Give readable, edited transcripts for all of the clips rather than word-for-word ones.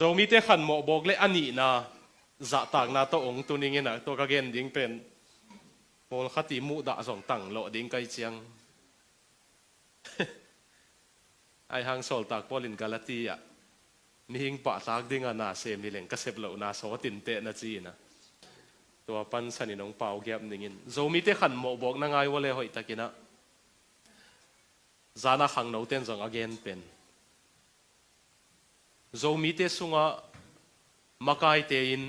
Zomi te khan mo bok le ani na za tak na to ong tuning ina to ka gen ding pen pol khati mu da song tang lo ding kai chiang ai hang sol tak polin galatia ni hing pa tak ding ana sem ni leng ka sep lo na so tin te na chi na to pan sani nong pau gyap ningin Zomi te khan mo bok na ngai wale hoi takina zana khang no ten zong again pen Zomi te sunga makai te in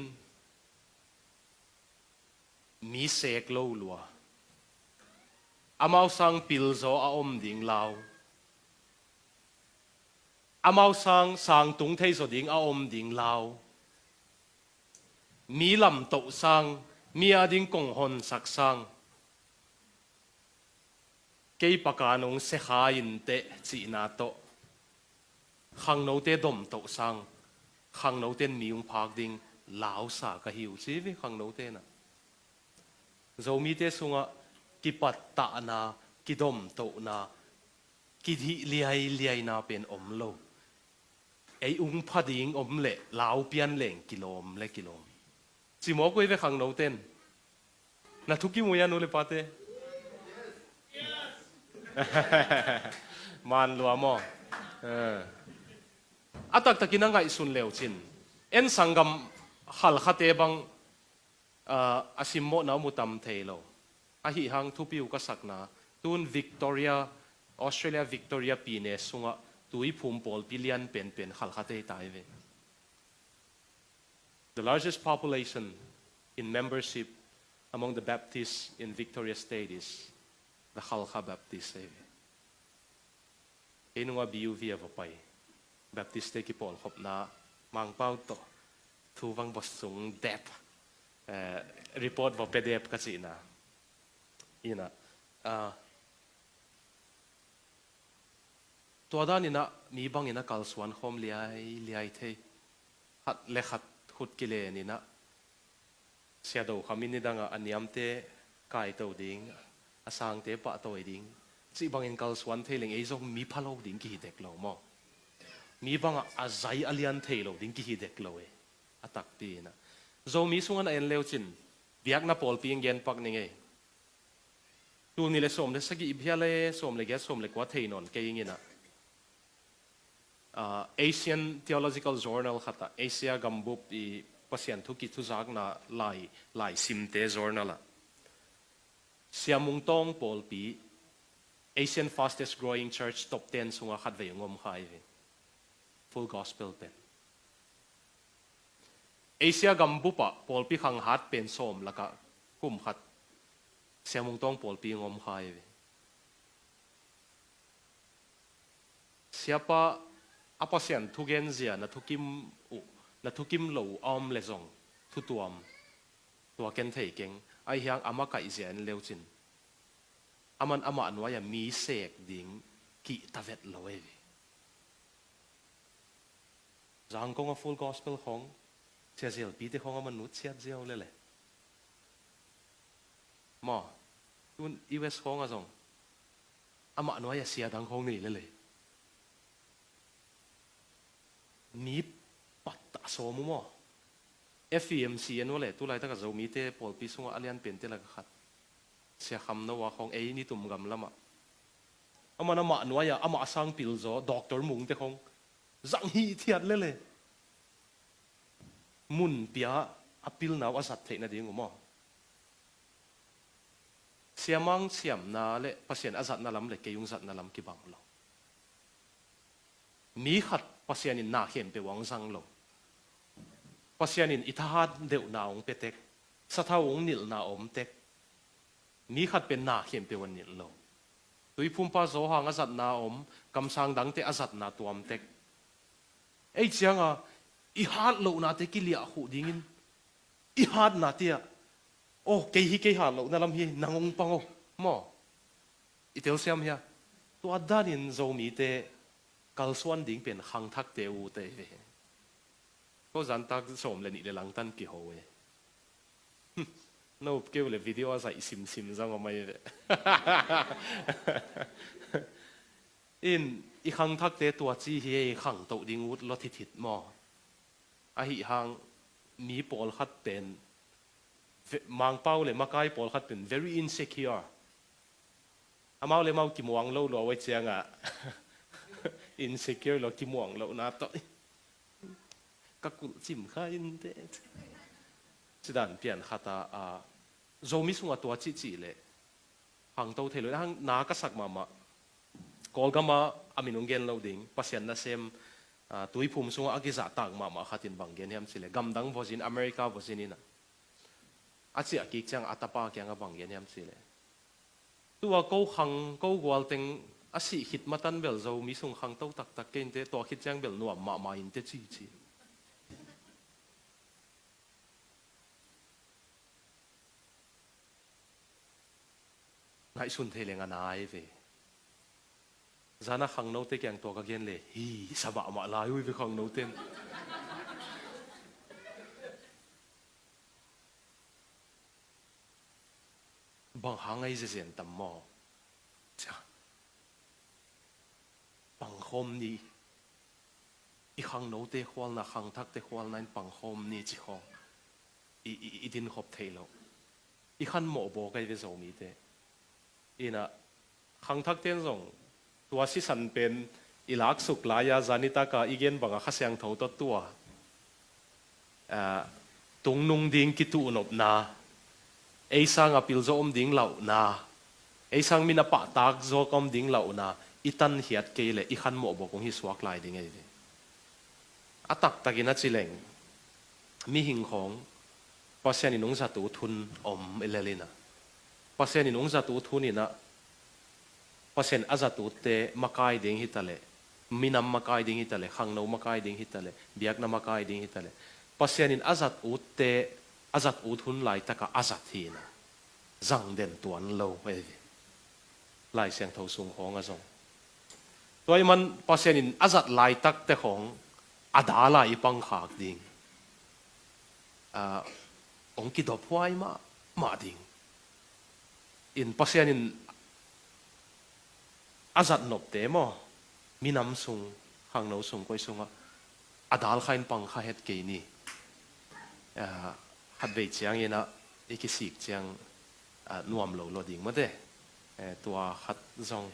mi sek lo lua amau sang pil zo a om ding lao amau sang tung thei zo ding a om ding lao mi lam to sang mi a ding kong hon sak sang kei pakanong se kha in te chi na to khang no te dom to sang khang no ten miung phak ding lao sa ka hiu chi vi khang no te na Zomi te sunga ki pat ta na ki dom to na ki thi liai na pen om lo ei ung phading om le lao pian leng kilom le kilom chi mo koi ve khang no ten na thuki mo ya no le pate man lo mo atak takina ngai sun leo chin en sangam hal khate bang asim mo na mutam theilo a hi hang thu piu ka sakna tun Victoria Australia Victoria pine sunga tui phum pol pilian pen hal khate tai ve the largest population in membership among the Baptists in Victoria State is the Khalkha Baptist enunga BUV avapai Baptist ki pol khop na mang pau to thu wang bosung dep report vào PDF ka chi na ina to da ni na mi bang ina kal swan khom liai the hat le khat khut ki le ni na sia do khamin ni danga aniam te kai to ding asang te pa to ding chi bang in kal swan the leng ei jong mi phalo ding ki dek lo mo mi bang a zai alian the lo ding ki dek lo e atak pi na Zomi sungan en leo chin biak na pol ping gen pak ninge tu ni le som le sagi ibhia le som le ge som le kwa thei non ke ingina Asian Theological Journal khata Asia gambup I pasian thu ki thu jak na lai sim te journal a siamung tong pol pi Asian fastest growing church top 10 sunga khat ve ngom khai ve full gospel pen Asia gambupa pol pi khang hat pen som laka kum khat siamung tong pol pi ngom khai ve siapa apa sian thugen zia na thukim lo om le zong thu tuam tua ken thei keng ai hiang ama kai zian leuchin aman ama anwaya mi sek ding ki tavet loe zang kong a full gospel khong chia ziel pi te khong aman nu chiat ziel le mo tun US khong a zong ama anwaya sia dang khong ni le mi pat so mo FEMC anu le tu lai ta ka Zomi te pol pi sunga alian pen te la khat sia kham no wa khong ei ni tum gam lama amana ma nuaya ama asang pil zo doctor mung te khong zang hi thiat le mun pia apil naw asat the na ding mo siamang siam na le pasien azat na lam le keyung zat na lam ki bang lo mi khat pasien in na hem pe wang sang lo pasien in ithahat deu na ong petek sathawong nil na om tek mi khat pen na hem pe wan nil lo tui phumpa zo hang azat na om kam sang dang te azat na tuam tek ei chianga I hat lo na te kilia khu dingin I hat na tia oh ke hi ke hat lo na lam hi nangong pango mo itel siam hia to adanin Zomi te kalsuan ding pen khang thak te u te ve ko zan tak som le ni le lang tan ki ho we no ke le video za sim zang mai ve in I khang thak te tua chi hi khang to ding ut lo thithit mo a hi hang mi pol khat pen mang pau le makai pol khat pen very insecure amau le mau ki muang lo lo wai chianga insecure lo ki muang lo na to ka kul chim kha in te chidan pian khata a zomi sunga to chi chi le hang to thelo hang na ka sak mama kol gama aminung gen lo ding pasien na sem tui phum sunga agiza tak mama khatin bang gen hem sile gamdang vojin america vojinina achi aki chang atapa kyanga bang gen hem sile tua ko khang ko gwal teng asi hit matan bel zo mi sung khang to tak tak ken te to khit chang bel nuam ma in te chi chi ngai sun the lenga nai ve zana khang no te kyang to ka gen le hi saba ma la hui ve khang no ten bang hangai je zen tam mo cha bang khom ni i khang no te khwal na khang thak te khwal nain pang khom ni chi kho i din khop thailo i khan mo bo kai ve zo mi te ina khang thak ten zong tua si san pen ilak suk la ya zanita ka igen banga khasyang tho to tua tung nung ding ki tu nop na ei sang apil zo om ding lau na ei sang mina pa tak zo kom ding lau na itan hiat ke le i khan mo bo kong hi swak lai ding ei atak takina chileng mi hing khong pasien inung za tu thun om elelina pasien inung za tu thunina pasien aza tu te makai ding hitale minam makai ding hitale khangno makai ding hitale biak na makai ding hitale pasien in azat ut te azat ut hun lai taka azat hina zang den tuan lo evi lai siang tho sung khong a zong toy man pasien in azat lai tak te khong adala i pang khak ding ong ki do phwai ma ding in pasien in azat nop te mo minam sung khangno sung koi sunga adal khain pang kha het ke ni hat ve chiang ina ikisik chiang nuam lo lo ding ma de tua khat zong